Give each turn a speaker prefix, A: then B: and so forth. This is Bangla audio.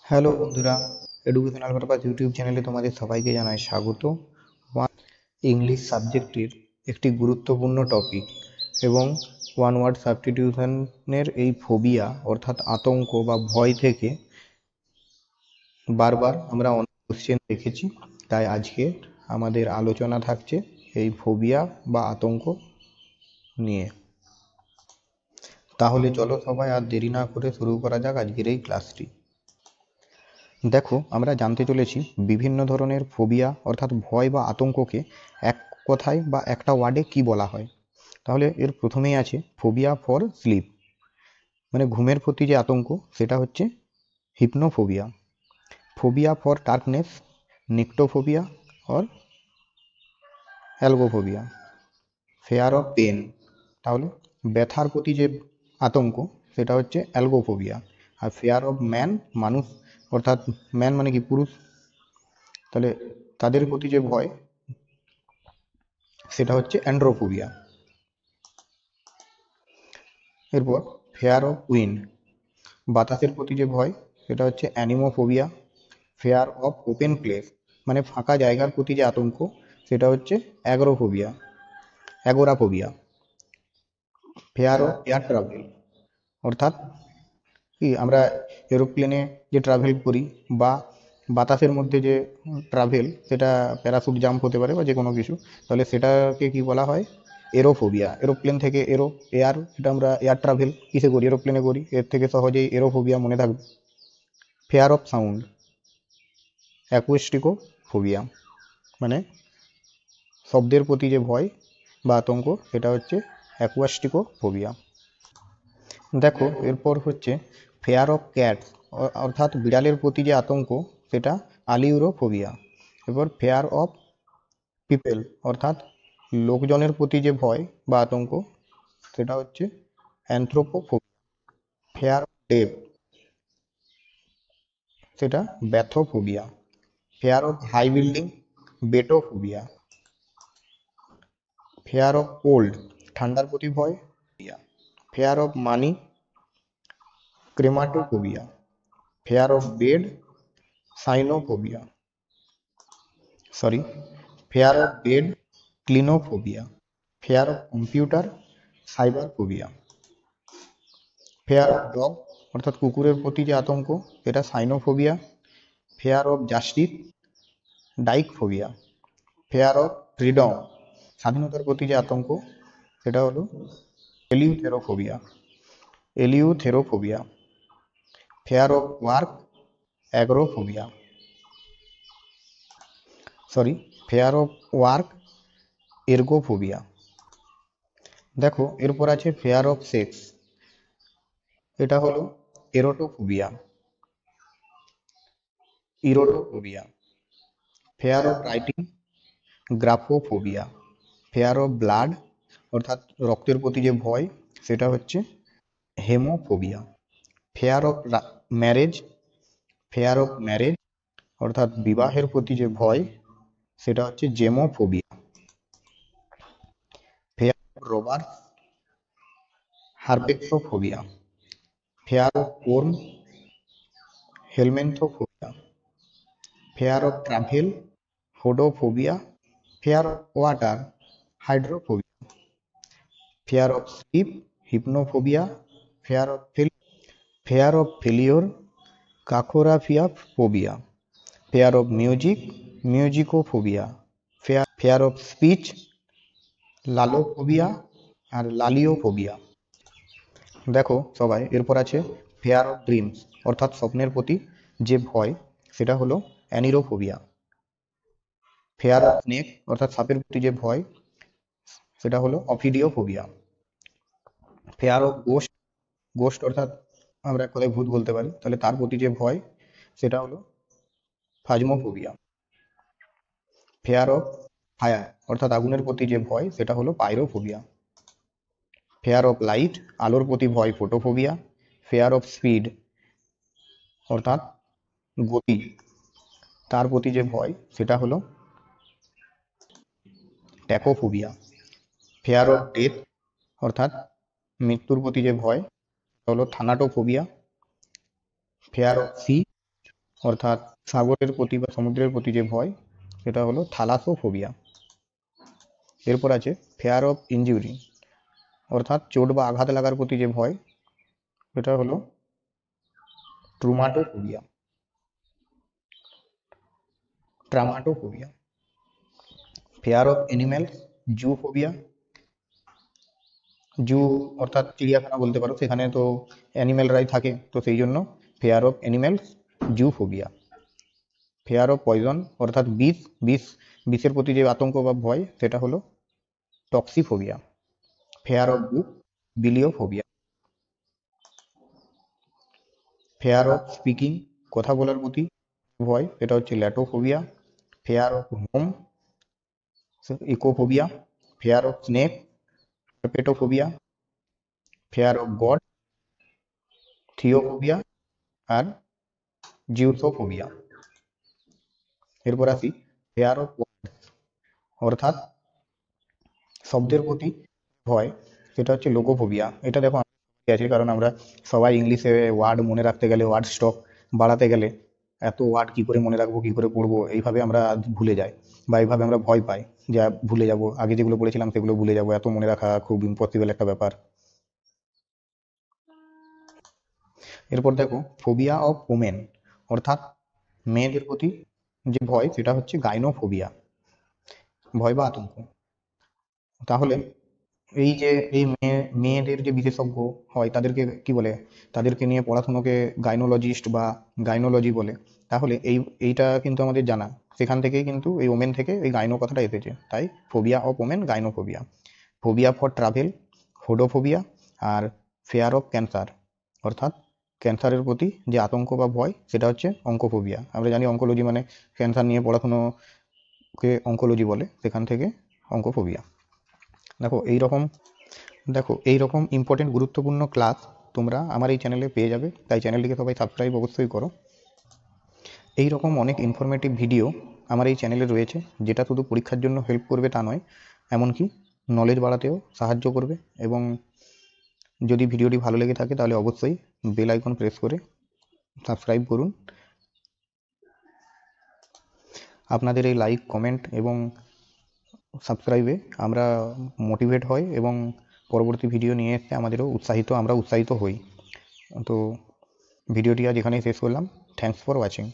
A: হ্যালো বন্ধুরা, এডুকেশনাল পারপাস ইউটিউব চ্যানেলে তোমাদের সবাইকে জানাই স্বাগত। ইংলিশ সাবজেক্টের একটি গুরুত্বপূর্ণ টপিক এবং ওয়ান ওয়ার্ড সাবস্টিটিউশনের এই ফোবিয়া অর্থাৎ আতঙ্ক বা ভয় থেকে বারবার আমরা অনেক কোশ্চেন দেখেছি। তাই আজকে আমাদের আলোচনা থাকছে এই ফোবিয়া বা আতঙ্ক নিয়ে। তাহলে চলো সবাই আর দেরি না করে শুরু করা যাক আজকের এই ক্লাসটি। দেখো, আমরা জানতে চলেছি বিভিন্ন ধরনের ফোবিয়া অর্থাৎ ভয় বা আতঙ্ককে এক কথায় বা একটা ওয়ার্ডে কি বলা হয়। তাহলে এর প্রথমেই আছে ফোবিয়া ফর স্লিপ, মানে ঘুমের প্রতি যে আতঙ্ক সেটা হচ্ছে hypnophobia. Phobia for darkness, nyctophobia or algophobia. Fear of pain, তাহলে ব্যথার প্রতি যে আতঙ্ক সেটা হচ্ছে অ্যালগোফোবিয়া। আর ফেয়ার অফ ম্যান, মানুষ অর্থাৎ ম্যান মানে কি পুরুষ, তাহলে তাদের প্রতি যে ভয় সেটা হচ্ছে অ্যান্ড্রোফোবিয়া। এরপর ফেয়ার অফ উইন্ড, বাতাসের প্রতি যে ভয় সেটা হচ্ছে অ্যানিমোফোবিয়া। ফেয়ার অফ ওপেন প্লেস, মানে ফাঁকা জায়গার প্রতি যে আতঙ্ক সেটা হচ্ছে agoraphobia. Fair of air travel, অর্থাৎ কি আমরা এরোপ্লেনে যে ট্রাভেল করি বা বাতাসের মধ্যে যে ট্রাভেল, সেটা প্যারাশুট জাম্প হতে পারে বা যে কোনো কিছু, তাহলে সেটাকে কি বলা হয়? এরোফোবিয়া। এরোপ্লেন থেকে এয়ার, এটা আমরা এয়ার ট্রাভেল কিসে করি? এরোপ্লেনে করি, এর থেকে সহজেই এরোফোবিয়া মনে থাকবে। ফেয়ার অফ সাউন্ড, অ্যাকুস্টিকোফোবিয়া, মানে শব্দের প্রতি যে ভয় বা আতঙ্ক সেটা হচ্ছে অ্যাকুয়াস্টিকোফোবিয়া। দেখো, এরপর হচ্ছে ফেয়ার অফ ক্যাট, অর্থাৎ বিড়ালের প্রতি যে আতঙ্ক সেটা আলিউরোফোবিয়া। এরপর ফেয়ার অফ পিপল, অর্থাৎ লোকজনের প্রতি যে ভয় বা আতঙ্ক সেটা হচ্ছে অ্যানথ্রোপোফোবিয়া। ফেয়ার অফ ডেথ, সেটা bathophobia. Fear of high building, batophobia. Fear of cold, ঠান্ডার প্রতি ভয়। Fear of money, chrematophobia. Fear of bed, cynophobia, sorry, fear of bed, clinophobia. Fear of computer, cyberphobia. Fear of dog, অর্থাৎ কুকুরের প্রতি যে আতঙ্ক এটা cynophobia. Fear of justice, dikephobia. Fear of freedom, স্বাধীনতার প্রতি যে আতঙ্ক সেটা হলো eleutherophobia. Fear of work, agrophobia, sorry, fear of work, ergophobia. দেখো, এরপর আছে ফেয়ার অফ সেক্স, এটা হলো erotophobia, erotophobia. Fear of writing, graphophobia. Fear of blood, অর্থাৎ রক্তের প্রতি যে ভয় সেটা হচ্ছে হেমোফোবিয়া। ফেয়ার অফ ম্যারেজ, অর্থাৎ বিবাহের প্রতি যে ভয় সেটা হচ্ছে haemophobia. Fear of robber, harpaxophobia. Fear of worm, helminthophobia. Fear of travel, hodophobia. Fear of water, hydrophobia. Fear of sleep, hypnophobia. Fear of failure, kakorrhaphia phobia. Fear of music, musicophobia. Fear of speech, lalophobia আর লালিওফোবিয়া। দেখো সবাই, এরপর আছে ফেয়ার অফ ড্রিমস, অর্থাৎ স্বপ্নের প্রতি যে ভয় সেটা হলো অ্যানিরোফোবিয়া। ফেয়ার অফ স্নেক, অর্থাৎ সাপের প্রতি যে ভয় সেটা হলো অফিডিওফোবিয়া। ফেয়ার অফ গোস্ট অর্থাৎ আমরা এক কথায় ভূত বলতে পারি, তাহলে তার প্রতি যে ভয় সেটা হলো ফাজমোফোবিয়া। ফেয়ার অফ ফায়ার, অর্থাৎ আগুনের প্রতি যে ভয় সেটা হলো পাইরোফোবিয়া। ফেয়ার অফ লাইট, আলোর প্রতি ভয় ফোটোফোবিয়া। ফেয়ার অফ স্পিড, অর্থাৎ গতি, তার প্রতি যে ভয় সেটা হলো ট্যাকোফোবিয়া। ফেয়ার অফ ডেথ, অর্থাৎ মৃত্যুর প্রতি যে ভয় সেটা হলো থানাটোফোবিয়া। ফেয়ার অফ সি, অর্থাৎ সাগরের প্রতি বা সমুদ্রের প্রতি যে ভয় সেটা হলো থ্যালাসোফোবিয়া। এরপর আছে ফেয়ার অফ ইনজুরি, অর্থাৎ চোট বা আঘাত লাগার প্রতি যে ভয় সেটা হলো traumatophobia. Traumatophobia. Fear of animals, zoophobia. Zoo অর্থাৎ চিড়িয়াখানা বলতে পারো, সেখানে তো অ্যানিম্যালরাই থাকে, তো সেই জন্য fear of animals, zoophobia. Fear of poison অর্থাৎ বিষের প্রতি যে আতঙ্ক বা ভয় সেটা হলো toxiphobia. Fear of book, bibliophobia. Fear of speaking, কথা বলার প্রতি ভয়, এটা হচ্ছে latophobia. Fear of home, ecophobia. Fear of snake, herpetophobia. Fear of God, theophobia. আর জিউসোফোবিয়া। এরপর আসি ফেয়ার অফ অর্থাৎ শব্দের প্রতি ভয়, সেটা হচ্ছে লোগোফোবিয়া। এটা দেখো আমাদের আছে, কারণ আমরা সবাই ইংলিশে ওয়ার্ড মনে রাখতে গেলে, ওয়ার্ড স্টক বাড়াতে গেলে এত ওয়ার্ড কি করে মনে রাখবো, কি করে পড়বো, এইভাবে আমরা ভুলে যাই বা এইভাবে আমরা ভয় পাই, যা ভুলে যাব, আগে যেগুলো পড়েছিলাম সেগুলো ভুলে যাব, এত মনে রাখা খুব ইম্পসিবল একটা ব্যাপার। এরপর দেখো ফোবিয়া অফ ওমেন, অর্থাৎ মেয়েদের প্রতি যে ভয় সেটা হচ্ছে গাইনোফোবিয়া, ভয় বা আতঙ্ক। তাহলে এই যে এই মেয়েদের যে বিশেষজ্ঞ হয় তাদেরকে কি বলে, তাদেরকে নিয়ে পড়াশুনোকে গাইনোলজিস্ট বা গাইনোলজি বলে। তাহলে এইটা কিন্তু আমাদের জানা, সেখান থেকেই কিন্তু এই ওমেন থেকে এই গাইনো কথাটা এসেছে, তাই phobia of women, gynophobia. Phobia for travel, hodophobia. আর ফেয়ার অফ ক্যান্সার, অর্থাৎ ক্যান্সারের প্রতি যে আতঙ্ক বা ভয় সেটা হচ্ছে অঙ্কোফোবিয়া। আমরা জানি অঙ্কোলজি মানে ক্যান্সার নিয়ে পড়াশুনোকে অঙ্কোলজি বলে, সেখান থেকে অঙ্কোফোবিয়া। দেখো এইরকম ইম্পর্টেন্ট গুরুত্বপূর্ণ ক্লাস তোমরা আমার এই চ্যানেলে পেয়ে যাবে, তাই চ্যানেলটিকে সবাই সাবস্ক্রাইব অবশ্যই করো। এই রকম অনেক ইনফরমেটিভ ভিডিও আমার এই চ্যানেলে রয়েছে, যেটা শুধু পরীক্ষার জন্য হেল্প করবে তা নয়, এমনকি নলেজ বাড়াতেও সাহায্য করবে। এবং যদি ভিডিওটি ভালো লেগে থাকে তাহলে অবশ্যই বেল আইকন প্রেস করে সাবস্ক্রাইব করুন। আপনাদের এই লাইক, কমেন্ট এবং সাবস্ক্রাইবে আমরা মোটিভেট হই এবং পরবর্তী ভিডিও নিয়ে এসে আমরা উৎসাহিত হই। তো ভিডিওটি আজ এখানেই শেষ করলাম। Thanks for watching.